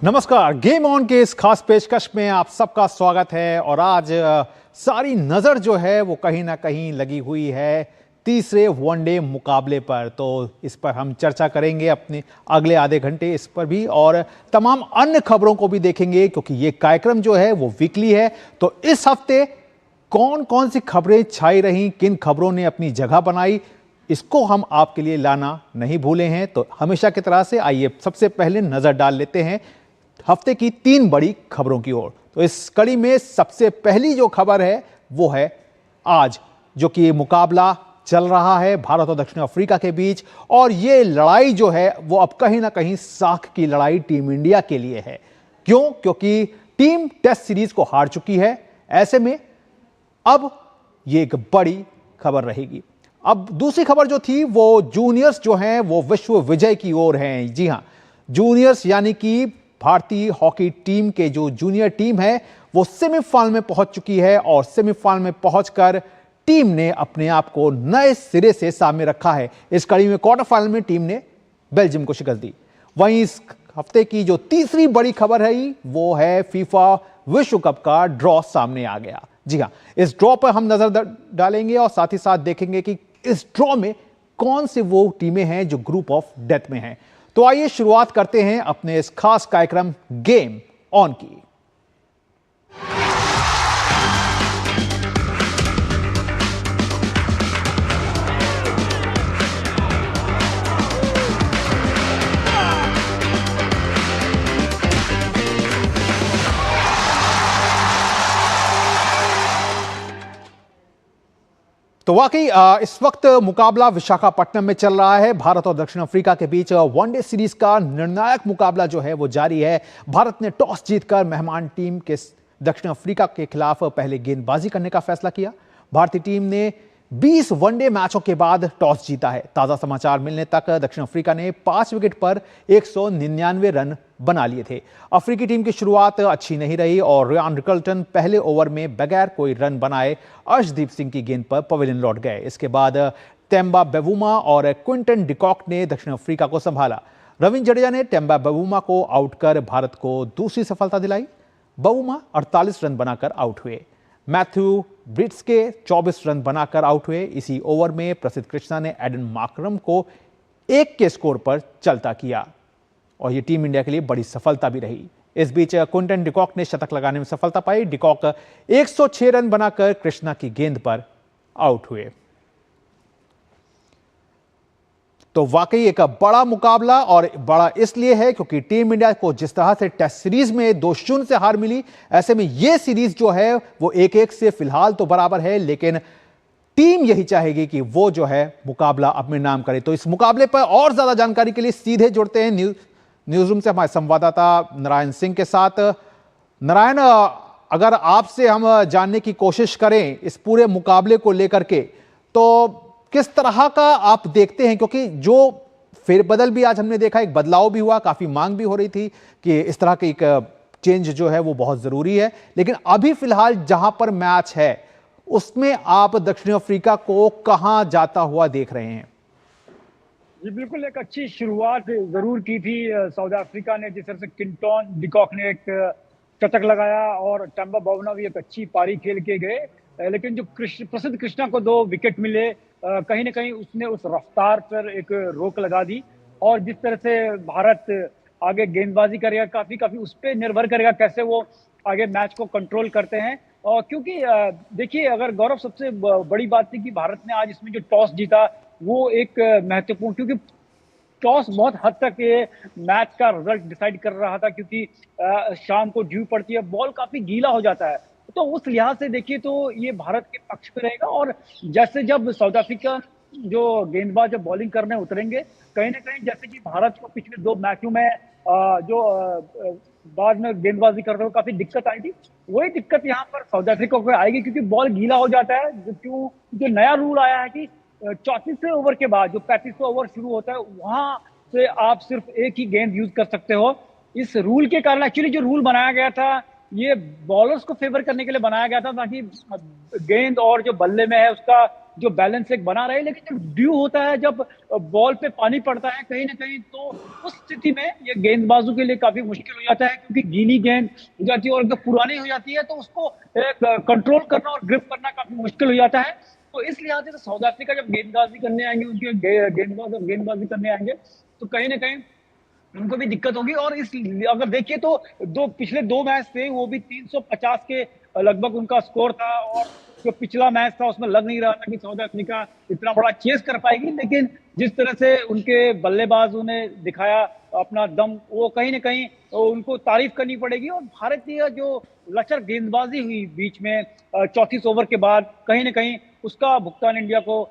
नमस्कार, game on के इस खास पेशकश में आप सबका स्वागत है। और आज सारी नज़र जो है वो कहीं ना कहीं लगी हुई है तीसरे वनडे मुकाबले पर। तो इस पर हम चर्चा करेंगे अपने अगले आधे घंटे इस पर भी, और तमाम अन्य खबरों को भी देखेंगे क्योंकि ये कार्यक्रम जो है वो वीकली है। तो इस हफ्ते कौन कौन सी खबरें छाई रहीं, किन खबरों ने अपनी जगह बनाई, इसको हम आपके लिए लाना नहीं भूले हैं। तो हमेशा की तरह से आइए सबसे पहले नज़र डाल लेते हैं हफ्ते की 3 बड़ी खबरों की ओर। तो इस कड़ी में सबसे पहली जो खबर है वो है आज जो कि मुकाबला चल रहा है भारत और दक्षिण अफ्रीका के बीच, और ये लड़ाई जो है वो अब कहीं ना कहीं साख की लड़ाई टीम इंडिया के लिए है। क्यों? क्योंकि टीम टेस्ट सीरीज को हार चुकी है। ऐसे में अब ये एक बड़ी खबर रहेगी। अब दूसरी खबर जो थी वो जूनियर्स जो हैं वो विश्व विजय की ओर हैं। जी हां, जूनियर्स यानी कि भारतीय हॉकी टीम के जो जूनियर टीम है वो सेमीफाइनल में पहुंच चुकी है, और सेमीफाइनल में पहुंचकर टीम ने अपने आप को नए सिरे से सामने रखा है। इस कड़ी में क्वार्टर फाइनल में टीम ने बेल्जियम को शिकस्त दी। वहीं इस हफ्ते की जो तीसरी बड़ी खबर है वो है फीफा विश्व कप का ड्रॉ सामने आ गया। जी हां, इस ड्रॉ पर हम नजर डालेंगे और साथ ही साथ देखेंगे कि इस ड्रॉ में कौन सी वो टीमें हैं जो ग्रुप ऑफ डेथ में हैं। तो आइए शुरुआत करते हैं अपने इस खास कार्यक्रम गेम ऑन की। तो वाकई इस वक्त मुकाबला विशाखापट्टनम में चल रहा है। भारत और दक्षिण अफ्रीका के बीच वनडे सीरीज का निर्णायक मुकाबला जो है वो जारी है। भारत ने टॉस जीतकर मेहमान टीम के दक्षिण अफ्रीका के खिलाफ पहले गेंदबाजी करने का फैसला किया। भारतीय टीम ने 20 वनडे मैचों के बाद टॉस जीता है। ताजा समाचार मिलने तक दक्षिण अफ्रीका ने 5 विकेट पर 199 रन बना लिए थे। अफ्रीकी टीम की शुरुआत अच्छी नहीं रही और रियान रिकल्टन पहले ओवर में बगैर कोई रन बनाए अर्शदीप सिंह की गेंद पर पवेलियन लौट गए। इसके बाद टेम्बा बेवुमा और क्विंटन डिकॉक ने दक्षिण अफ्रीका को संभाला। रविंद्र जडेजा ने टेम्बा बेवुमा को आउट कर भारत को दूसरी सफलता दिलाई। बेवुमा 48 रन बनाकर आउट हुए। मैथ्यू ब्रिट्स के 24 रन बनाकर आउट हुए। इसी ओवर में प्रसिद्ध कृष्णा ने एडन मार्करम को 1 के स्कोर पर चलता किया, और यह टीम इंडिया के लिए बड़ी सफलता भी रही। इस बीच क्विंटन डिकॉक ने शतक लगाने में सफलता पाई। डिकॉक 106 रन बनाकर कृष्णा की गेंद पर आउट हुए। तो वाकई एक बड़ा मुकाबला, और बड़ा इसलिए है क्योंकि टीम इंडिया को जिस तरह से टेस्ट सीरीज में 2-0 से हार मिली, ऐसे में यह सीरीज जो है वो 1-1 से फिलहाल तो बराबर है, लेकिन टीम यही चाहेगी कि वो जो है मुकाबला अपने नाम करे। तो इस मुकाबले पर और ज्यादा जानकारी के लिए सीधे जुड़ते हैं न्यूज रूम से हमारे संवाददाता नारायण सिंह के साथ। नारायण, अगर आपसे हम जानने की कोशिश करें इस पूरे मुकाबले को लेकर के, तो किस तरह का आप देखते हैं? क्योंकि जो फेरबदल भी आज हमने देखा, एक बदलाव भी हुआ, काफी मांग भी हो रही थी कि इस तरह की एक चेंज जो है वो बहुत जरूरी है, लेकिन अभी फिलहाल जहां पर मैच है उसमें आप दक्षिण अफ्रीका को कहां जाता हुआ देख रहे हैं? जी बिल्कुल, एक अच्छी शुरुआत जरूर की थी साउथ अफ्रीका ने, जिस तरह से किंटन डिकॉक ने एक शतक लगाया और टेम्बा बेवुमा भी एक अच्छी पारी खेल के गए। लेकिन जो प्रसिद्ध कृष्णा को 2 विकेट मिले, कहीं ना कहीं उसने उस रफ्तार पर एक रोक लगा दी। और जिस तरह से भारत आगे गेंदबाजी करेगा, काफी उस पर निर्भर करेगा कैसे वो आगे मैच को कंट्रोल करते हैं। और क्योंकि देखिए, अगर गौरव, सबसे बड़ी बात थी कि भारत ने आज इसमें जो टॉस जीता वो एक महत्वपूर्ण, क्योंकि टॉस बहुत हद तक ये मैच का रिजल्ट डिसाइड कर रहा था, क्योंकि शाम को ड्यू पड़ती है, बॉल काफी गीला हो जाता है। तो उस लिहाज से देखिए तो ये भारत के पक्ष में रहेगा। और जैसे जब साउथ अफ्रीका जो गेंदबाज जब बॉलिंग करने उतरेंगे, कहीं ना कहीं जैसे कि भारत को पिछले 2 मैचों में बाद में गेंदबाजी करते हुए काफी दिक्कत आई थी, वही दिक्कत यहाँ पर साउथ अफ्रीका को आएगी, क्योंकि बॉल गीला हो जाता है। जो नया रूल आया है कि 34वें ओवर के बाद जो 35वां ओवर शुरू होता है, वहां से आप सिर्फ एक ही गेंद यूज कर सकते हो। इस रूल के कारण, एक्चुअली जो रूल बनाया गया था ये बॉलर्स को फेवर करने के लिए बनाया गया था, ताकि गेंद और जो बल्ले में है उसका जो बैलेंस एक बना रहे, लेकिन जब ड्यू होता है, जब बॉल पे पानी पड़ता है कहीं ना कहीं, तो उस स्थिति में ये गेंदबाजों के लिए काफी मुश्किल हो जाता है, क्योंकि गीली गेंद हो जाती है और जब पुरानी हो जाती है तो उसको कंट्रोल करना और ग्रिप करना काफी मुश्किल हो जाता है। तो इस लिहाज से साउथ अफ्रीका जब गेंदबाजी करने आएंगे, उनके गेंदबाज जब गेंदबाजी करने आएंगे, तो कहीं ना कहीं उनको भी दिक्कत होगी। और इस अगर देखिए तो पिछले दो मैच थे, वो भी 350 के लगभग उनका स्कोर था, और जो पिछला मैच था उसमें लग नहीं रहा था कि साउथ अफ्रीका इतना बड़ा चेस कर पाएगी, लेकिन जिस तरह से उनके बल्लेबाजों ने दिखाया अपना दम, वो कहीं ना कहीं उनको तारीफ करनी पड़ेगी। और भारतीय जो लचर गेंदबाजी हुई बीच में 34 ओवर के बाद, कहीं ना कहीं उसका भुगतान इंडिया को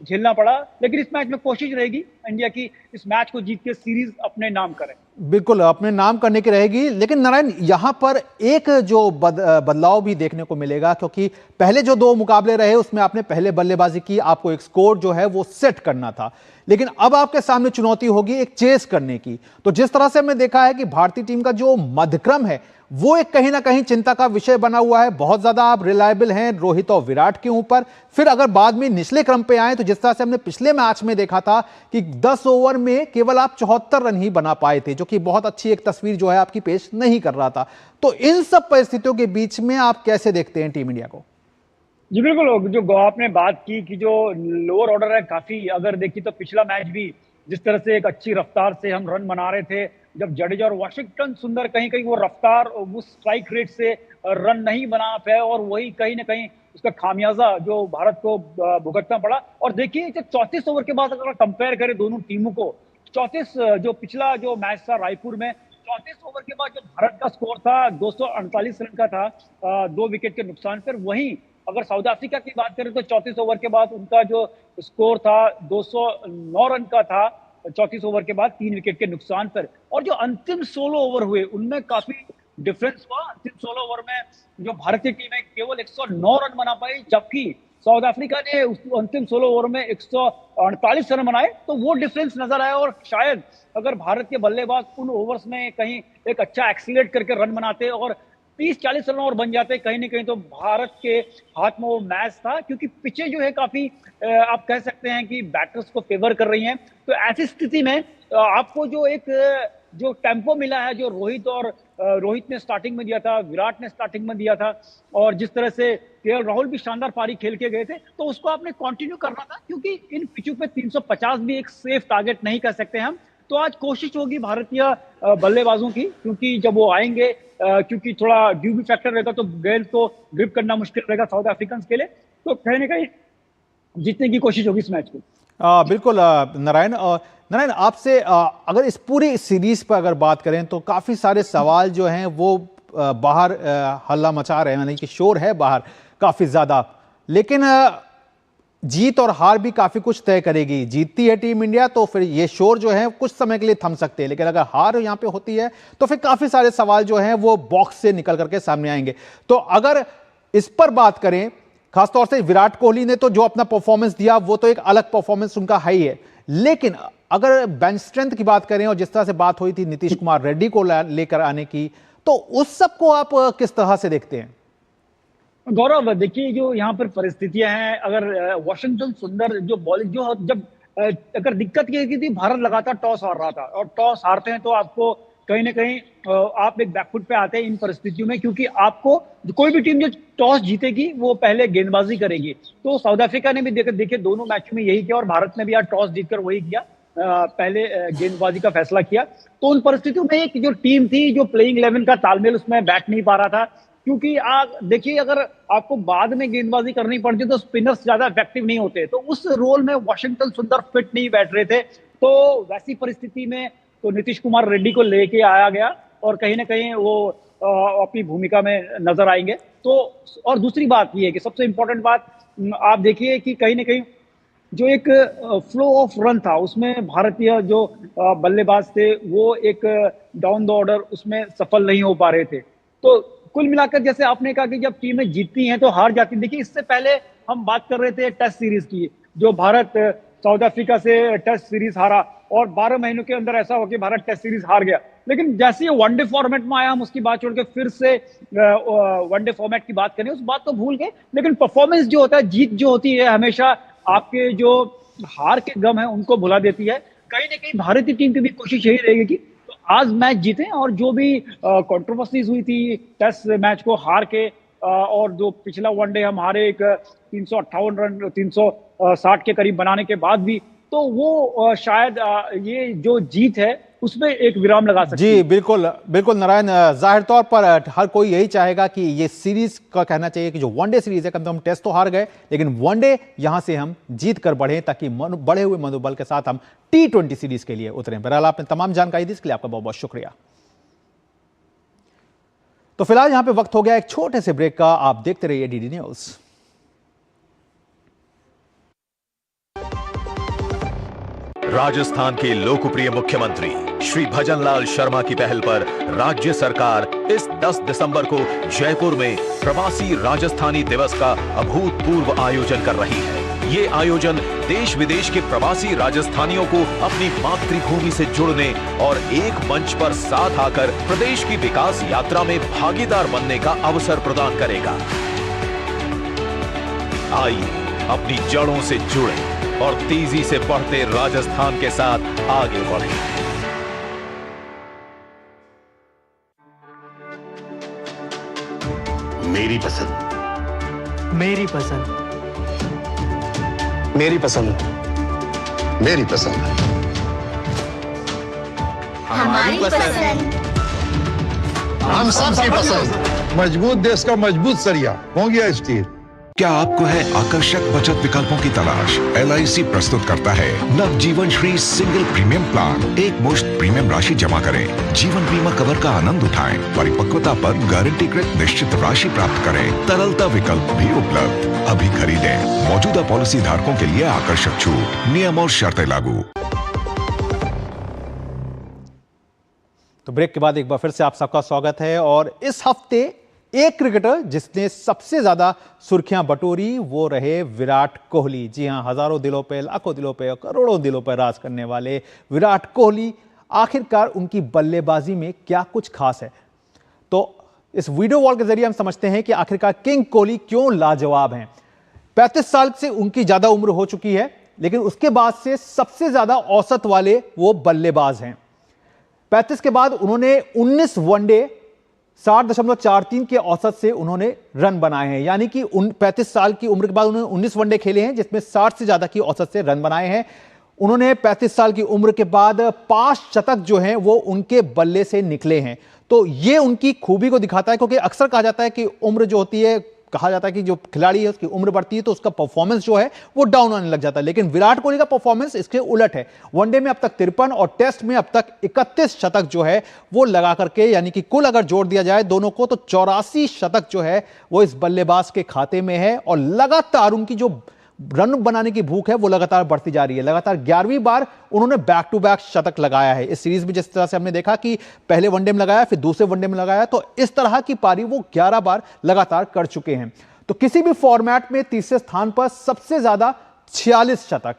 झेलना पड़ा। लेकिन इस मैच में कोशिश रहेगी इंडिया की, इस मैच को जीत के सीरीज अपने नाम करें। बिल्कुल अपने नाम करने की रहेगी, लेकिन नारायण यहां पर एक जो बदलाव भी देखने को मिलेगा, क्योंकि पहले जो दो मुकाबले रहे उसमें आपने पहले बल्लेबाजी की, आपको एक स्कोर जो है वो सेट करना था, लेकिन अब आपके सामने चुनौती होगी एक चेस करने की। तो जिस तरह से हमने देखा है कि भारतीय टीम का जो मध्यक्रम है वो एक कहीं ना कहीं चिंता का विषय बना हुआ है, बहुत ज्यादा आप रिलायबल हैं रोहित और विराट के ऊपर। फिर अगर बाद में निचले क्रम पे आए तो जिस तरह से हमने पिछले मैच में देखा था कि 10 ओवर में केवल आप 74 रन ही बना पाए थे, जो कि बहुत अच्छी एक तस्वीर जो है आपकी पेश नहीं कर रहा था। तो इन सब परिस्थितियों के बीच में आप कैसे देखते हैं टीम इंडिया को? जी बिल्कुल, जो आपने बात की कि जो लोअर ऑर्डर है काफी, अगर देखिए तो पिछला मैच भी जिस तरह से एक अच्छी रफ्तार से हम रन बना रहे थे, जब जडेजा और वाशिंगटन सुंदर कहीं कहीं वो रफ्तार, वो स्ट्राइक रेट से रन नहीं बना पाए, और वही कहीं ना कहीं उसका खामियाजा जो भारत को भुगतना पड़ा। और देखिए जब 34 ओवर के बाद अगर कंपेयर करें दोनों टीमों को, 34 जो पिछला जो मैच था रायपुर में, 34 ओवर के बाद जो भारत का स्कोर था 248 रन का था, 2 विकेट के नुकसान पर। वहीं अगर साउथ अफ्रीका की बात करें तो 34 ओवर के बाद उनका जो स्कोर था 209 रन का था, 34 ओवर के बाद 3 विकेट के नुकसान पर। और जो अंतिम 16 ओवर हुए उनमें काफी डिफरेंस हुआ। अंतिम 16 ओवर में जो भारतीय टीम है केवल 109 रन बना पाई, जबकि साउथ अफ्रीका ने उस अंतिम 16 ओवर में 148 रन बनाए। तो वो डिफरेंस नजर आया, और शायद अगर भारत के बल्लेबाज उन ओवर्स में कहीं एक अच्छा एक्सीलेट करके रन बनाते और 30-40 रन और बन जाते कहीं ना कहीं, तो भारत के हाथ में वो मैच था। क्योंकि पिचें जो है काफी आप कह सकते हैं कि बैटर्स को फेवर कर रही हैं। तो ऐसी स्थिति में आपको जो एक जो टेम्पो मिला है, जो रोहित ने स्टार्टिंग में दिया था, विराट ने स्टार्टिंग में दिया था, और जिस तरह से केएल राहुल भी शानदार पारी खेल के गए थे, तो उसको आपने कंटिन्यू करना था। क्योंकि इन पिचों पे 350 भी एक सेफ टारगेट नहीं कह सकते हम। तो आज कोशिश होगी भारतीय बल्लेबाजों की, क्योंकि जब वो आएंगे, क्योंकि थोड़ा ड्यू भी फैक्टर रहेगा, तो गेंद को ग्रिप करना मुश्किल रहेगा साउथ अफ्रीकन के लिए। तो कहीं ना कहीं जीतने की कोशिश होगी इस मैच को। बिल्कुल नारायण, नारायण आपसे अगर इस पूरी सीरीज पर अगर बात करें तो काफी सारे सवाल जो हैं वो बाहर हल्ला मचा रहे हैं, यानी कि शोर है बाहर काफी ज्यादा, लेकिन जीत और हार भी काफी कुछ तय करेगी। जीतती है टीम इंडिया तो फिर ये शोर जो है कुछ समय के लिए थम सकते हैं, लेकिन अगर हार यहाँ पे होती है तो फिर काफी सारे सवाल जो हैं वो बॉक्स से निकल करके सामने आएंगे। तो अगर इस पर बात करें, खासतौर से विराट कोहली ने तो जो अपना परफॉर्मेंस दिया वो तो एक अलग परफॉर्मेंस उनका है ही है, लेकिन अगर बेंच स्ट्रेंथ की बात करें और जिस तरह से बात हुई थी नीतीश कुमार रेड्डी को लेकर आने की, तो उस सब को आप किस तरह से देखते हैं? गौरव देखिए, जो यहाँ पर परिस्थितियां हैं, अगर वाशिंगटन सुंदर जो बॉलिंग जो जब अगर दिक्कत ये की थी, भारत लगातार टॉस हार रहा था, और टॉस हारते हैं तो आपको कहीं ना कहीं आप एक बैकफुट पे आते हैं इन परिस्थितियों में। क्योंकि आपको कोई भी टीम जो टॉस जीतेगी वो पहले गेंदबाजी करेगी। तो साउथ अफ्रीका ने भी देखिए दोनों मैचों में यही किया, और भारत ने भी आज टॉस जीतकर वही किया, पहले गेंदबाजी का फैसला किया। तो उन परिस्थितियों में एक जो टीम थी, जो प्लेइंग 11 का तालमेल उसमें बैठ नहीं पा रहा था। क्योंकि देखिए अगर आपको बाद में गेंदबाजी करनी पड़ती तो स्पिनर्स ज्यादा इफेक्टिव नहीं होते, तो उस रोल में वाशिंगटन सुंदर फिट नहीं बैठ रहे थे। तो वैसी परिस्थिति में तो नीतीश कुमार रेड्डी को लेके आया गया, और कहीं ना कहीं वो अपनी भूमिका में नजर आएंगे। तो और दूसरी बात ये है कि सबसे इंपॉर्टेंट बात आप देखिए कि कहीं ना कहीं जो एक फ्लो ऑफ रन था उसमें भारतीय जो बल्लेबाज थे वो एक डाउन द ऑर्डर उसमें सफल नहीं हो पा रहे थे। तो कुल मिलाकर जैसे आपने कहा कि जब टीमें जीतती हैं तो हार जाती हैं। देखिए इससे पहले हम बात कर रहे थे टेस्ट सीरीज की, जो भारत साउथ अफ्रीका से टेस्ट सीरीज हारा, और 12 महीनों के अंदर ऐसा हो कि भारत टेस्ट सीरीज हार गया। लेकिन जैसे ये वनडे फॉर्मेट में आया, हम उसकी बात छोड़ के फिर से वनडे फॉर्मेट की बात करें, उस बात को भूल गए। लेकिन परफॉर्मेंस जो होता है, जीत जो होती है, हमेशा आपके जो हार के गम है उनको भुला देती है। कहीं ना कहीं भारतीय टीम की भी कोशिश यही रहेगी कि तो आज मैच जीतें, और जो भी कंट्रोवर्सीज हुई थी टेस्ट मैच को हार के, और जो पिछला वनडे हम हारे एक 358 रन 360 के करीब बनाने के बाद भी, तो वो शायद ये जो जीत है उसमें एक विराम लगा सकती है। जी बिल्कुल बिल्कुल नारायण, जाहिर तौर पर हर कोई यही चाहेगा कि ये सीरीज का कहना चाहिए कि जो वनडे सीरीज है, कम से कम टेस्ट तो हार गए लेकिन वनडे यहां से हम जीत कर बढ़े, ताकि बढ़े हुए मनोबल के साथ हम T20 सीरीज के लिए उतरें। बहरहाल आपने तमाम जानकारी दी, इसके लिए आपका बहुत बहुत शुक्रिया। तो फिलहाल यहां पे वक्त हो गया एक छोटे से ब्रेक का। आप देखते रहिए DD न्यूज। राजस्थान के लोकप्रिय मुख्यमंत्री श्री भजनलाल शर्मा की पहल पर राज्य सरकार इस 10 दिसंबर को जयपुर में प्रवासी राजस्थानी दिवस का अभूतपूर्व आयोजन कर रही है। ये आयोजन देश विदेश के प्रवासी राजस्थानियों को अपनी मातृभूमि से जुड़ने और एक मंच पर साथ आकर प्रदेश की विकास यात्रा में भागीदार बनने का अवसर प्रदान करेगा। आइए अपनी जड़ों से जुड़ें और तेजी से बढ़ते राजस्थान के साथ आगे बढ़ें। मेरी पसंद, मेरी पसंद, मेरी पसंद, मेरी पसंद, हमारी पसंद, हम सबकी पसंद। मजबूत देश का मजबूत सरिया हो गया स्टील। क्या आपको है आकर्षक बचत विकल्पों की तलाश? LIC प्रस्तुत करता है नवजीवन श्री सिंगल प्रीमियम प्लान। एक मुश्त प्रीमियम राशि जमा करें, जीवन बीमा कवर का आनंद उठाएं, परिपक्वता पर गारंटीकृत निश्चित राशि प्राप्त करें, तरलता विकल्प भी उपलब्ध। अभी खरीदें। मौजूदा पॉलिसी धारकों के लिए आकर्षक छूट, नियम और शर्तें लागू। तो ब्रेक के बाद एक बार फिर से आप सबका स्वागत है। और इस हफ्ते एक क्रिकेटर जिसने सबसे ज्यादा सुर्खियां बटोरी वो रहे विराट कोहली। जी हां, हजारों दिलों पे, लाखों दिलों पे, करोड़ों दिलों पर राज करने वाले विराट कोहली, आखिरकार उनकी बल्लेबाजी में क्या कुछ खास है? तो इस वीडियो वॉल के जरिए हम समझते हैं कि आखिरकार किंग कोहली क्यों लाजवाब हैं। 35 साल से उनकी ज्यादा उम्र हो चुकी है, लेकिन उसके बाद से सबसे ज्यादा औसत वाले वो बल्लेबाज हैं। 35 के बाद उन्होंने 19 वनडे 60.43 के औसत से उन्होंने रन बनाए हैं। यानी कि 35 साल की उम्र के बाद उन्होंने 19 वनडे खेले हैं जिसमें 60 से ज्यादा की औसत से रन बनाए हैं। उन्होंने 35 साल की उम्र के बाद 5 शतक जो हैं वो उनके बल्ले से निकले हैं। तो ये उनकी खूबी को दिखाता है, क्योंकि अक्सर कहा जाता है कि उम्र जो होती है, कहा जाता है कि जो खिलाड़ी है उसकी उम्र बढ़ती है तो उसका परफॉर्मेंस जो है वो डाउन आने लग जाता है। लेकिन विराट कोहली का परफॉर्मेंस इसके उलट है। वनडे में अब तक 53 और टेस्ट में अब तक 31 शतक जो है वो लगा करके, यानी कि कुल अगर जोड़ दिया जाए दोनों को तो 84 शतक जो है वो इस बल्लेबाज के खाते में है। और लगातार उनकी जो रन बनाने की भूख है वो लगातार बढ़ती जा रही है। लगातार 11वीं बार उन्होंने बैक टू बैक शतक लगाया है इस सीरीज में। जिस तरह से हमने देखा कि पहले वनडे में लगाया, फिर दूसरे वनडे में लगाया, तो इस तरह की पारी वो 11 बार लगातार कर चुके हैं। तो किसी भी फॉर्मेट में तीसरे स्थान पर सबसे ज्यादा 46 शतक।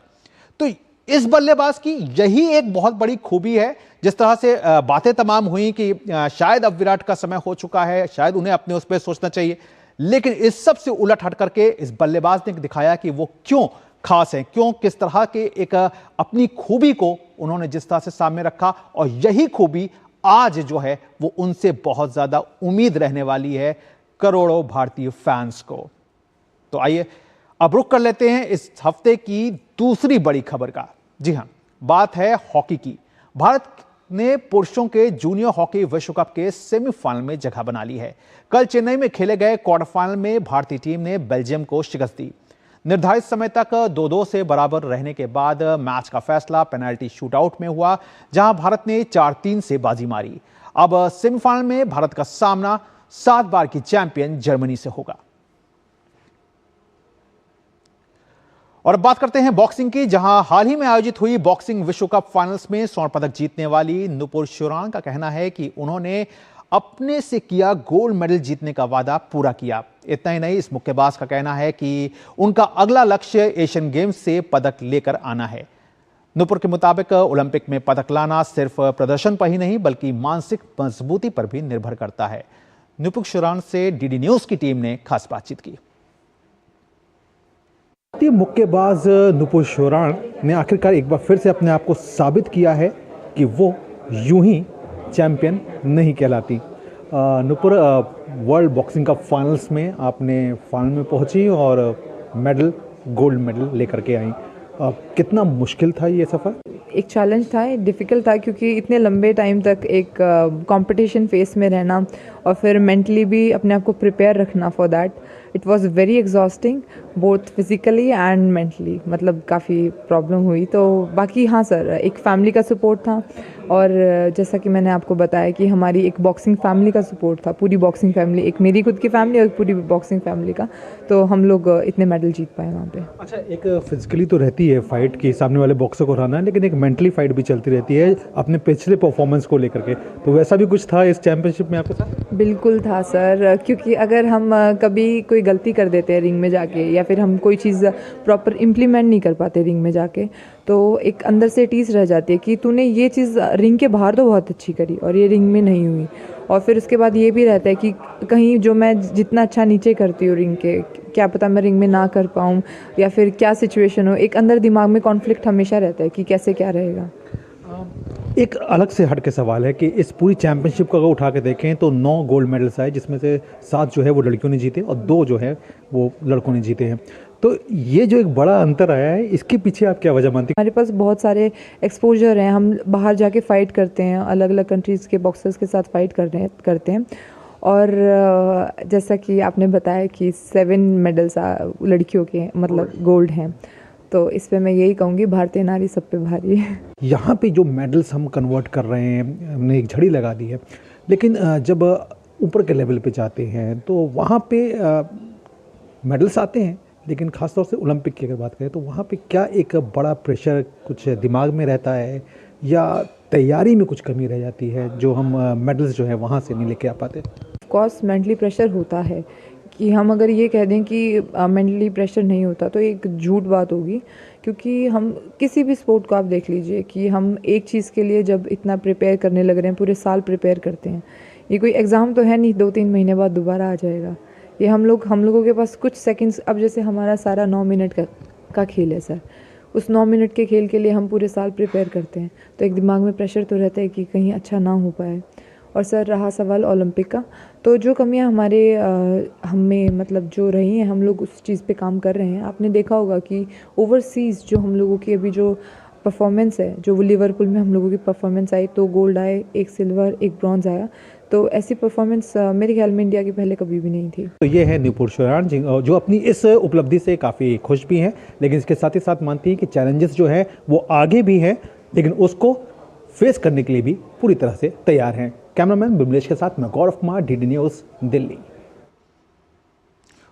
तो इस बल्लेबाज की यही एक बहुत बड़ी खूबी है। जिस तरह से बातें तमाम हुई कि शायद अब विराट का समय हो चुका है, शायद उन्हें अपने उस पर सोचना चाहिए, लेकिन इस सब से उलट हट करके इस बल्लेबाज ने दिखाया कि वो क्यों खास है, क्यों किस तरह के एक अपनी खूबी को उन्होंने जिस तरह से सामने रखा। और यही खूबी आज जो है वो उनसे बहुत ज्यादा उम्मीद रहने वाली है करोड़ों भारतीय फैंस को। तो आइए अब रुक कर लेते हैं इस हफ्ते की दूसरी बड़ी खबर का। जी हां, बात है हॉकी की। भारत ने पुरुषों के जूनियर हॉकी विश्व कप के सेमीफाइनल में जगह बना ली है। कल चेन्नई में खेले गए क्वार्टर फाइनल में भारतीय टीम ने बेल्जियम को शिकस्त दी। निर्धारित समय तक 2-2 से बराबर रहने के बाद मैच का फैसला पेनल्टी शूटआउट में हुआ, जहां भारत ने 4-3 से बाजी मारी। अब सेमीफाइनल में भारत का सामना 7 बार की चैंपियन जर्मनी से होगा। और अब बात करते हैं बॉक्सिंग की, जहां हाल ही में आयोजित हुई बॉक्सिंग विश्व कप फाइनल्स में स्वर्ण पदक जीतने वाली नुपुर शिरोन का कहना है कि उन्होंने अपने से किया गोल्ड मेडल जीतने का वादा पूरा किया। इतना ही नहीं, इस मुक्केबाज का कहना है कि उनका अगला लक्ष्य एशियन गेम्स से पदक लेकर आना है। नुपुर के मुताबिक ओलंपिक में पदक लाना सिर्फ प्रदर्शन पर ही नहीं बल्कि मानसिक मजबूती पर भी निर्भर करता है। नुपुर शुरान से डीडी न्यूज की टीम ने खास बातचीत की। मुक्केबाज नुपुर शुरान ने आखिरकार एक बार फिर से अपने आप को साबित किया है कि वो यूं ही चैंपियन नहीं कहलाती। नुपुर, वर्ल्ड बॉक्सिंग का फाइनल्स में आपने फाइनल में पहुंची और मेडल, गोल्ड मेडल लेकर के आई। कितना मुश्किल था ये सफ़र? एक चैलेंज था, डिफ़िकल्ट था, क्योंकि इतने लंबे टाइम तक एक कंपटीशन फेस में रहना और फिर मेंटली भी अपने आप को प्रिपेयर रखना for that, it was very exhausting both physically and mentally. मतलब काफ़ी प्रॉब्लम हुई। तो बाकी हाँ सर, एक फैमिली का सपोर्ट था और जैसा कि मैंने आपको बताया कि हमारी एक बॉक्सिंग फैमिली का सपोर्ट था, पूरी बॉक्सिंग फैमिली, एक मेरी खुद की फैमिली और पूरी बॉक्सिंग फैमिली का, तो हम लोग इतने मेडल जीत पाए वहाँ पे। अच्छा, एक फिजिकली तो रहती है फाइट की, सामने वाले बॉक्सर को हराना, लेकिन एक मेंटली फाइट भी चलती रहती है अपने पिछले परफॉर्मेंस को लेकर के, तो वैसा भी कुछ था इस चैंपियनशिप में आपके साथ? बिल्कुल था सर, क्योंकि अगर हम कभी कोई गलती कर देते हैं रिंग में जाके या फिर हम कोई चीज़ प्रॉपर इम्प्लीमेंट नहीं कर पाते रिंग में जाके, तो एक अंदर से टीस रह जाती है कि तूने ये चीज़ रिंग के बाहर तो बहुत अच्छी करी और ये रिंग में नहीं हुई। और फिर उसके बाद ये भी रहता है कि कहीं जो मैं जितना अच्छा नीचे करती हूँ रिंग के, क्या पता मैं रिंग में ना कर पाऊँ या फिर क्या सिचुएशन हो। एक अंदर दिमाग में कॉन्फ्लिक्ट हमेशा रहता है कि कैसे क्या रहेगा। एक अलग से हट के सवाल है कि इस पूरी चैंपियनशिप को अगर उठा के देखें तो 9 गोल्ड मेडल्स आए, जिसमें से 7 जो है वो लड़कियों ने जीते और 2 जो है वो लड़कों ने जीते हैं। तो ये जो एक बड़ा अंतर आया है, इसके पीछे आप क्या वजह मानती हैं? हमारे पास बहुत सारे एक्सपोजर हैं, हम बाहर जाके फ़ाइट करते हैं, अलग अलग कंट्रीज़ के बॉक्सर्स के साथ फ़ाइट करते हैं और जैसा कि आपने बताया कि 7 मेडल्स लड़कियों के मतलब गोल्ड हैं, तो इस पे मैं यही कहूँगी भारतीय नारी सब पे भारी है। यहाँ पे जो मेडल्स हम कन्वर्ट कर रहे हैं, हमने एक झड़ी लगा दी है, लेकिन जब ऊपर के लेवल पे जाते हैं तो वहाँ पे मेडल्स आते हैं, लेकिन ख़ासतौर से ओलंपिक की अगर बात करें तो वहाँ पे क्या एक बड़ा प्रेशर कुछ दिमाग में रहता है या तैयारी में कुछ कमी रह जाती है जो हम मेडल्स जो है वहाँ से नहीं लेके आ पाते? ऑफ कोर्स मेंटली प्रेशर होता है, कि हम अगर ये कह दें कि मेंटली प्रेशर नहीं होता तो एक झूठ बात होगी, क्योंकि हम किसी भी स्पोर्ट को आप देख लीजिए कि हम एक चीज़ के लिए जब इतना प्रिपेयर करने लग रहे हैं, पूरे साल प्रिपेयर करते हैं, ये कोई एग्ज़ाम तो है नहीं 2-3 महीने बाद दोबारा आ जाएगा। ये हम लोगों के पास कुछ सेकंड्स, अब जैसे हमारा सारा 9 मिनट का खेल है सर, उस 9 मिनट के खेल के लिए हम पूरे साल प्रिपेयर करते हैं, तो एक दिमाग में प्रेशर तो रहता है कि कहीं अच्छा ना हो पाए। और सर रहा सवाल ओलंपिक का, तो जो कमियां हमारे हमें मतलब जो रही हैं, हम लोग उस चीज़ पे काम कर रहे हैं। आपने देखा होगा कि ओवरसीज़ जो हम लोगों की अभी जो परफॉर्मेंस है, जो वो लिवरपूल में हम लोगों की परफॉर्मेंस आई, 2 गोल्ड आए, 1 सिल्वर, 1 ब्रॉन्ज आया, तो ऐसी परफॉर्मेंस मेरे ख्याल में इंडिया की पहले कभी भी नहीं थी। तो ये है नुपुर शुरान जी, जो अपनी इस उपलब्धि से काफ़ी खुश भी हैं, लेकिन इसके साथ ही साथ मानती हैं कि चैलेंजेस जो है वो आगे भी हैं, लेकिन उसको फेस करने के लिए भी पूरी तरह से तैयार हैं। कैमरामैन बिमलेश के साथ मैं गौरव कुमार, डीडी न्यूज़, दिल्ली।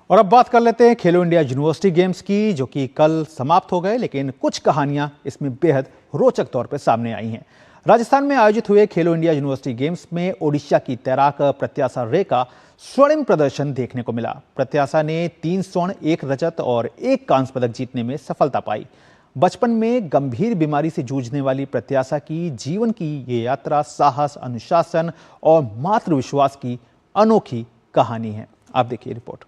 और अब बात कर लेते हैं खेलो इंडिया यूनिवर्सिटी गेम्स की, जो कि कल समाप्त हो गए, लेकिन कुछ कहानियां इसमें बेहद रोचक तौर पर सामने आई हैं। राजस्थान में आयोजित हुए खेलो इंडिया यूनिवर्सिटी गेम्स में ओडिशा की तैराक प्रत्याशा रे का स्वर्णिम प्रदर्शन देखने को मिला। प्रत्याशा ने 3 स्वर्ण, 1 रजत और 1 कांस्य पदक जीतने में सफलता पाई। बचपन में गंभीर बीमारी से जूझने वाली प्रत्याशा की जीवन की ये यात्रा साहस, अनुशासन और मातृ विश्वास की अनोखी कहानी है। आप देखिए रिपोर्ट।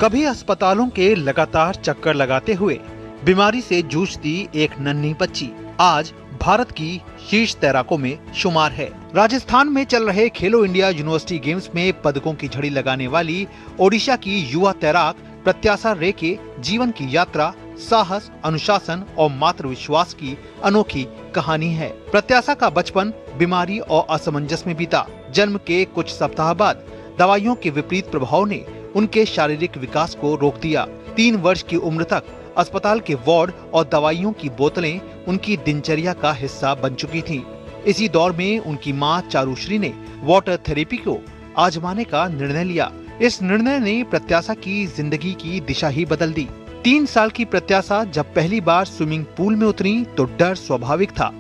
कभी अस्पतालों के लगातार चक्कर लगाते हुए बीमारी से जूझती एक नन्ही बच्ची आज भारत की शीर्ष तैराकों में शुमार है। राजस्थान में चल रहे खेलो इंडिया यूनिवर्सिटी गेम्स में पदकों की झड़ी लगाने वाली ओडिशा की युवा तैराक प्रत्याशा रे के जीवन की यात्रा साहस, अनुशासन और मातृ विश्वास की अनोखी कहानी है। प्रत्याशा का बचपन बीमारी और असमंजस में बीता। जन्म के कुछ सप्ताह बाद दवाइयों के विपरीत प्रभाव ने उनके शारीरिक विकास को रोक दिया। 3 वर्ष की उम्र तक अस्पताल के वार्ड और दवाइयों की बोतलें उनकी दिनचर्या का हिस्सा बन चुकी थीं। इसी दौर में उनकी मां चारुश्री ने वाटर थेरेपी को आजमाने का निर्णय लिया। इस निर्णय ने प्रत्याशा की जिंदगी की दिशा ही बदल दी। 3 साल की प्रत्याशा जब पहली बार स्विमिंग पूल में उतरी तो डर स्वाभाविक था,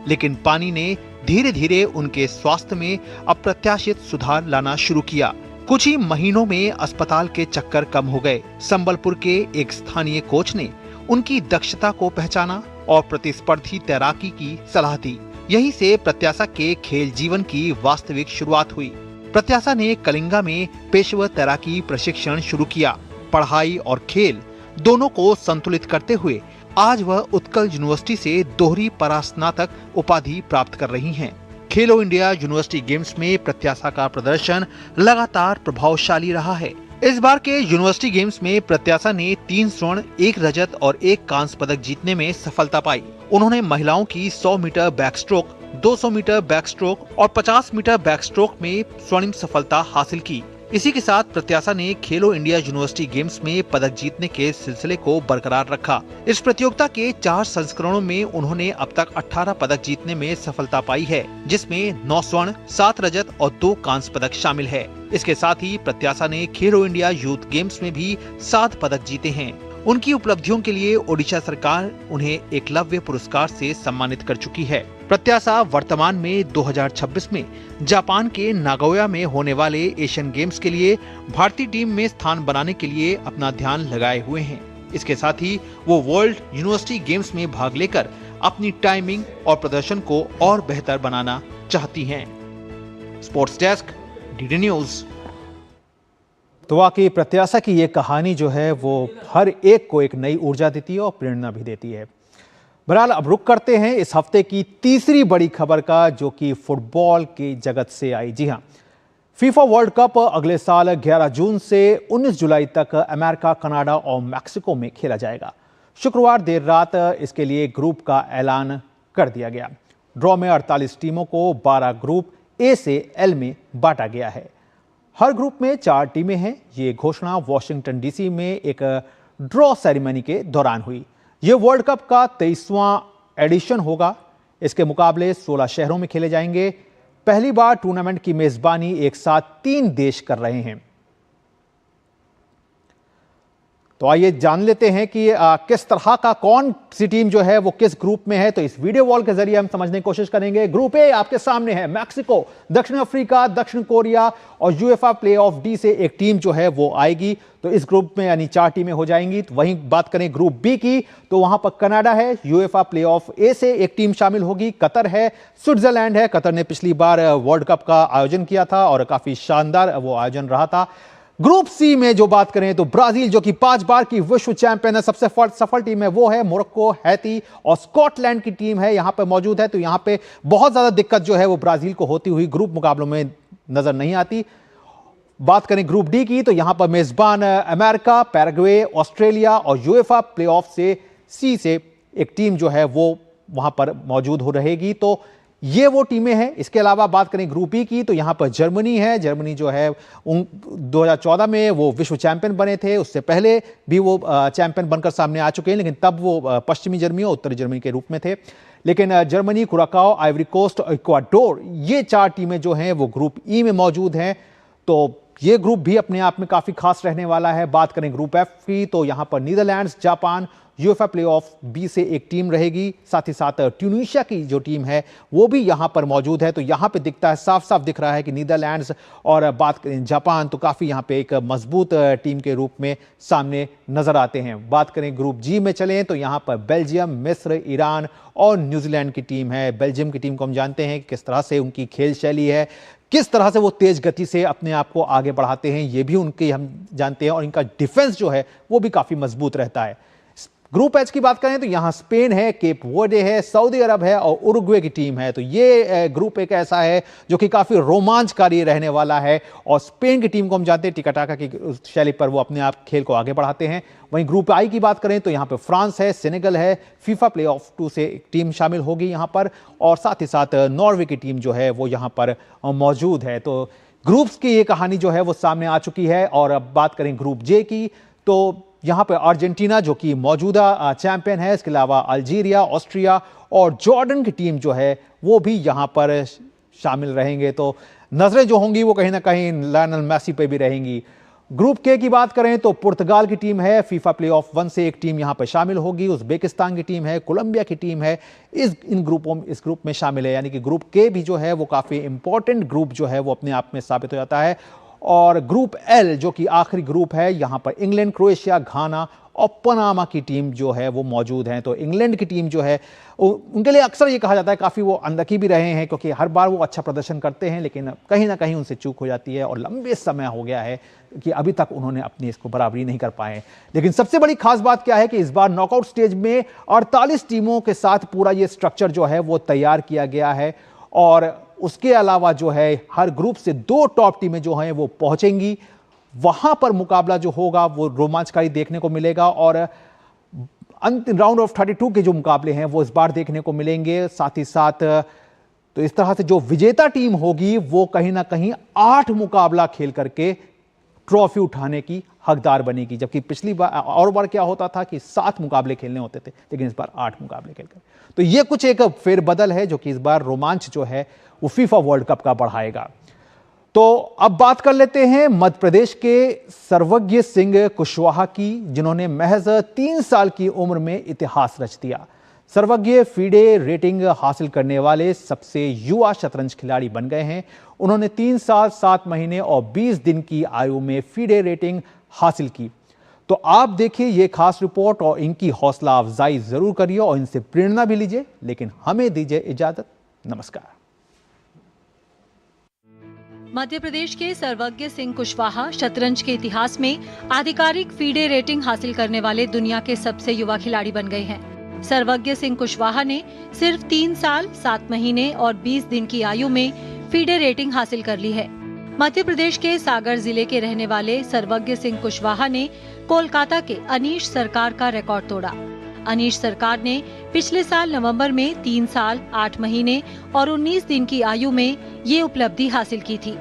लेकिन पानी ने धीरे धीरे उनके स्वास्थ्य में अप्रत्याशित सुधार लाना शुरू किया। कुछ ही महीनों में अस्पताल के चक्कर कम हो गए। संबलपुर के एक स्थानीय कोच ने उनकी दक्षता को पहचाना और प्रतिस्पर्धी तैराकी की सलाह दी। यहीं से प्रत्याशा के खेल जीवन की वास्तविक शुरुआत हुई। प्रत्याशा ने कलिंगा में पेशेवर तैराकी प्रशिक्षण शुरू किया। पढ़ाई और खेल दोनों को संतुलित करते हुए आज वह उत्कल यूनिवर्सिटी से दोहरी परास्नातक उपाधि प्राप्त कर रही हैं। खेलो इंडिया यूनिवर्सिटी गेम्स में प्रत्याशा का प्रदर्शन लगातार प्रभावशाली रहा है। इस बार के यूनिवर्सिटी गेम्स में प्रत्याशा ने 3 स्वर्ण, 1 रजत और 1 कांस्य पदक जीतने में सफलता पाई। उन्होंने महिलाओं की 100 मीटर बैकस्ट्रोक, 200 मीटर बैकस्ट्रोक और 50 मीटर बैकस्ट्रोक में स्वर्णिम सफलता हासिल की। इसी के साथ प्रत्याशा ने खेलो इंडिया यूनिवर्सिटी गेम्स में पदक जीतने के सिलसिले को बरकरार रखा। इस प्रतियोगिता के 4 संस्करणों में उन्होंने अब तक 18 पदक जीतने में सफलता पाई है, जिसमें 9 स्वर्ण, 7 रजत और 2 कांस्य पदक शामिल है। इसके साथ ही प्रत्याशा ने खेलो इंडिया यूथ गेम्स में भी 7 पदक जीते हैं। उनकी उपलब्धियों के लिए ओडिशा सरकार उन्हें एकलव्य पुरस्कार से सम्मानित कर चुकी है। प्रत्याशा वर्तमान में 2026 में जापान के नागोया में होने वाले एशियन गेम्स के लिए भारतीय टीम में स्थान बनाने के लिए अपना ध्यान लगाए हुए हैं। इसके साथ ही वो वर्ल्ड यूनिवर्सिटी गेम्स में भाग लेकर अपनी टाइमिंग और प्रदर्शन को और बेहतर बनाना चाहती हैं। Sports desk, DD news. तो वाकई प्रत्याशा की ये कहानी जो है वो हर एक को एक नई ऊर्जा देती है और प्रेरणा भी देती है। बहरहाल अब रुक करते हैं इस हफ्ते की तीसरी बड़ी खबर का, जो कि फुटबॉल की जगत से आई। जी हां, फीफा वर्ल्ड कप अगले साल 11 जून से 19 जुलाई तक अमेरिका, कनाडा और मैक्सिको में खेला जाएगा। शुक्रवार देर रात इसके लिए ग्रुप का ऐलान कर दिया गया। ड्रॉ में 48 टीमों को 12 ग्रुप ए से एल में बांटा गया है। हर ग्रुप में 4 टीमें हैं। ये घोषणा वॉशिंगटन डीसी में एक ड्रॉ सेरेमनी के दौरान हुई। ये वर्ल्ड कप का 23वां एडिशन होगा। इसके मुकाबले 16 शहरों में खेले जाएंगे। पहली बार टूर्नामेंट की मेजबानी एक साथ 3 देश कर रहे हैं। तो आइए जान लेते हैं कि किस तरह का कौन सी टीम जो है वो किस ग्रुप में है। तो इस वीडियो वॉल के जरिए हम समझने की कोशिश करेंगे। ग्रुप ए आपके सामने है। मैक्सिको, दक्षिण अफ्रीका, दक्षिण कोरिया और यूएफए प्लेऑफ डी से एक टीम जो है वो आएगी। तो इस ग्रुप में यानी 4 टीमें हो जाएंगी। तो वहीं बात करें ग्रुप बी की, तो वहां पर कनाडा है। यूएफए प्लेऑफ ए से एक टीम शामिल होगी। कतर है, स्विट्जरलैंड है। कतर ने पिछली बार वर्ल्ड कप का आयोजन किया था और काफी शानदार वो आयोजन रहा था। ग्रुप सी में जो बात करें तो ब्राजील, जो कि 5 बार की विश्व चैंपियन है, सबसे सफल टीम है वो है। मोरक्को, हैती और स्कॉटलैंड की टीम है यहां पर मौजूद है। तो यहां पे बहुत ज्यादा दिक्कत जो है वो ब्राजील को होती हुई ग्रुप मुकाबलों में नजर नहीं आती। बात करें ग्रुप डी की, तो यहां पर मेजबान अमेरिका, पैराग्वे, ऑस्ट्रेलिया और यूएफए प्लेऑफ से सी से एक टीम जो है वो वहां पर मौजूद हो रहेगी। तो ये वो टीमें हैं। इसके अलावा बात करें ग्रुप ई की, तो यहां पर जर्मनी है। जर्मनी जो है 2014 में वो विश्व चैंपियन बने थे। उससे पहले भी वो चैंपियन बनकर सामने आ चुके हैं, लेकिन तब वो पश्चिमी जर्मनी और उत्तरी जर्मनी के रूप में थे। लेकिन जर्मनी, कुराकाओ, आइवरी कोस्ट और इक्वाडोर, ये 4 टीमें जो हैं वो ग्रुप ई में मौजूद हैं। तो ये ग्रुप भी अपने आप में काफी खास रहने वाला है। बात करें ग्रुप एफ की, तो यहां पर Netherlands, Japan, UEFA playoff B से एक टीम रहेगी। साथ ही साथ ट्यूनीशिया की जो टीम है वो भी यहां पर मौजूद है। तो यहां पे दिखता है, साफ साफ दिख रहा है कि नीदरलैंड्स और बात करें जापान, तो काफी यहां पे एक मजबूत टीम के रूप में सामने नजर आते हैं। बात करें ग्रुप जी में चलें, तो यहां पर बेल्जियम, मिस्र, ईरान और न्यूजीलैंड की टीम है। बेल्जियम की टीम को हम जानते हैं किस तरह से उनकी खेल शैली है, किस तरह से वो तेज गति से अपने आप को आगे बढ़ाते हैं, ये भी उनके हम जानते हैं। और इनका डिफेंस जो है वो भी काफी मजबूत रहता है। ग्रुप एच की बात करें तो यहां स्पेन है, केप वर्डे है, सऊदी अरब है और उरुग्वे की टीम है। तो ये ग्रुप एक ऐसा है जो कि काफी रोमांचकारी रहने वाला है। और स्पेन की टीम को हम जानते हैं टिकाटाका की शैली पर वो अपने आप खेल को आगे बढ़ाते हैं। वहीं ग्रुप आई की बात करें तो यहां पे फ्रांस है, सेनेगल है, फीफा प्लेऑफ 2 से एक टीम शामिल होगी यहां पर, और साथ ही साथ नॉर्वे की टीम जो है वो यहां पर मौजूद है। तो ग्रुप्स की ये कहानी जो है वो सामने आ चुकी है। और अब बात करें ग्रुप जे की, तो यहां पर अर्जेंटीना जो कि मौजूदा चैंपियन है, इसके अलावा अल्जीरिया, ऑस्ट्रिया और जॉर्डन की टीम जो है वो भी यहां पर शामिल रहेंगे। तो नजरें जो होंगी वो कहीं ना कहीं लायनल मेसी पे भी रहेंगी। ग्रुप के की बात करें तो पुर्तगाल की टीम है, फीफा प्लेऑफ 1 से एक टीम यहां पर शामिल होगी। उज्बेकिस्तान की टीम है, कोलंबिया की टीम है, इस ग्रुप में शामिल है। यानी कि ग्रुप के भी जो है वो काफी इंपॉर्टेंट ग्रुप जो है वो अपने आप में साबित हो जाता है। और ग्रुप एल जो कि आखिरी ग्रुप है, यहां पर इंग्लैंड, क्रोएशिया, घाना और पनामा की टीम जो है वो मौजूद हैं। तो इंग्लैंड की टीम जो है उनके लिए अक्सर ये कहा जाता है काफ़ी वो अनलकी भी रहे हैं, क्योंकि हर बार वो अच्छा प्रदर्शन करते हैं लेकिन कहीं ना कहीं उनसे चूक हो जाती है और लंबे समय हो गया है कि अभी तक उन्होंने अपनी इसको बराबरी नहीं कर पाए। लेकिन सबसे बड़ी खास बात क्या है कि इस बार नॉकआउट स्टेज में 48 टीमों के साथ पूरा ये स्ट्रक्चर जो है वो तैयार किया गया है और उसके अलावा जो है हर ग्रुप से 2 टॉप टीमें जो हैं वो पहुंचेंगी। वहां पर मुकाबला जो होगा वो रोमांचकारी देखने को मिलेगा और अंतिम राउंड ऑफ 32 के जो मुकाबले हैं वो इस बार देखने को मिलेंगे। साथ ही साथ तो इस तरह से जो विजेता टीम होगी वो कहीं ना कहीं 8 मुकाबला खेल करके ट्रॉफी उठाने की हकदार बनेगी, जबकि पिछली बार क्या होता था कि 7 मुकाबले खेलने होते थे, लेकिन इस बार 8 मुकाबले खेलकर। तो ये कुछ एक फेरबदल है जो कि इस बार रोमांच जो है वो फीफा वर्ल्ड कप का बढ़ाएगा। तो अब बात कर लेते हैं मध्य प्रदेश के सर्वज्ञ सिंह कुशवाहा की, जिन्होंने महज 3 साल की उम्र में इतिहास रच दिया। सर्वज्ञ फीडे रेटिंग हासिल करने वाले सबसे युवा शतरंज खिलाड़ी बन गए हैं। उन्होंने 3 साल 7 महीने और 20 दिन की आयु में फीडे रेटिंग हासिल की। तो आप देखिए ये खास रिपोर्ट और इनकी हौसला अफजाई जरूर करिए और इनसे प्रेरणा भी लीजिए। लेकिन हमें दीजिए इजाजत, नमस्कार। मध्य प्रदेश के सर्वज्ञ सिंह कुशवाहा शतरंज के इतिहास में आधिकारिक फीडे रेटिंग हासिल करने वाले दुनिया के सबसे युवा खिलाड़ी बन गए हैं। सर्वज्ञ सिंह कुशवाहा ने सिर्फ 3 साल 7 महीने और 20 दिन की आयु में फीडे रेटिंग हासिल कर ली है। मध्य प्रदेश के सागर जिले के रहने वाले सर्वज्ञ सिंह कुशवाहा ने कोलकाता के अनीश सरकार का रिकॉर्ड तोड़ा। अनीश सरकार ने पिछले साल नवंबर में 3 साल 8 महीने और 19 दिन की आयु में ये उपलब्धि हासिल की थी।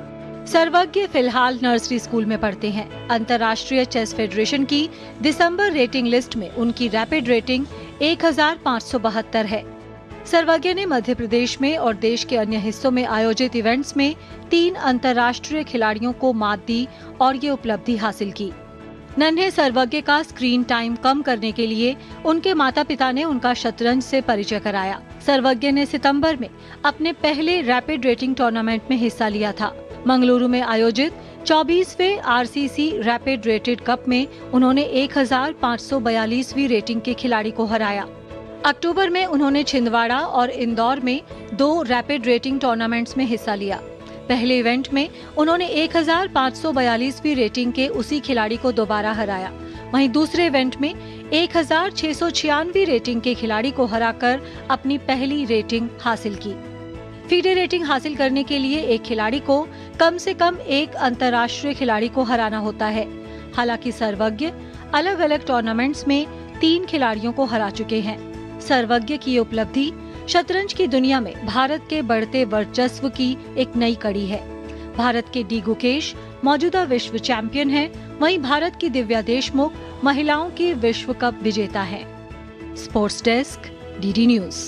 सर्वज्ञ फिलहाल नर्सरी स्कूल में पढ़ते हैं। अंतर्राष्ट्रीय चेस फेडरेशन की दिसंबर रेटिंग लिस्ट में उनकी रैपिड रेटिंग 1572 है। सर्वज्ञ ने मध्य प्रदेश में और देश के अन्य हिस्सों में आयोजित इवेंट्स में 3 अंतर्राष्ट्रीय खिलाड़ियों को मात दी और ये उपलब्धि हासिल की। नन्हे सर्वज्ञ का स्क्रीन टाइम कम करने के लिए उनके माता पिता ने उनका शतरंज से परिचय कराया। सर्वज्ञ ने सितंबर में अपने पहले रैपिड रेटिंग टूर्नामेंट में हिस्सा लिया था। मंगलुरु में आयोजित 24वें आरसीसी रैपिड रेटेड कप में उन्होंने 1542वीं रेटिंग के खिलाड़ी को हराया। अक्टूबर में उन्होंने छिंदवाड़ा और इंदौर में 2 रैपिड रेटिंग टूर्नामेंट्स में हिस्सा लिया। पहले इवेंट में उन्होंने 1542वीं रेटिंग के उसी खिलाड़ी को दोबारा हराया। वहीं दूसरे इवेंट में 1696वीं रेटिंग के खिलाड़ी को हराकर अपनी पहली रेटिंग हासिल की। फीडे रेटिंग हासिल करने के लिए एक खिलाड़ी को कम से कम एक अंतर्राष्ट्रीय खिलाड़ी को हराना होता है। हालांकि सर्वज्ञ अलग अलग टूर्नामेंट्स में 3 खिलाड़ियों को हरा चुके हैं। सर्वज्ञ की ये उपलब्धि शतरंज की दुनिया में भारत के बढ़ते वर्चस्व की एक नई कड़ी है। भारत के डी गुकेश मौजूदा विश्व चैंपियन हैं, वहीं भारत की दिव्या देशमुख महिलाओं की विश्व कप विजेता हैं। Sports desk, DD news.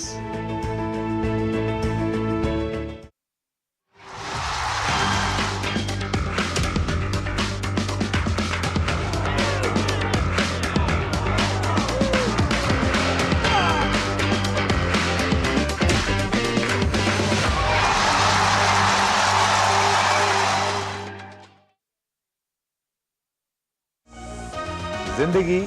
जिंदगी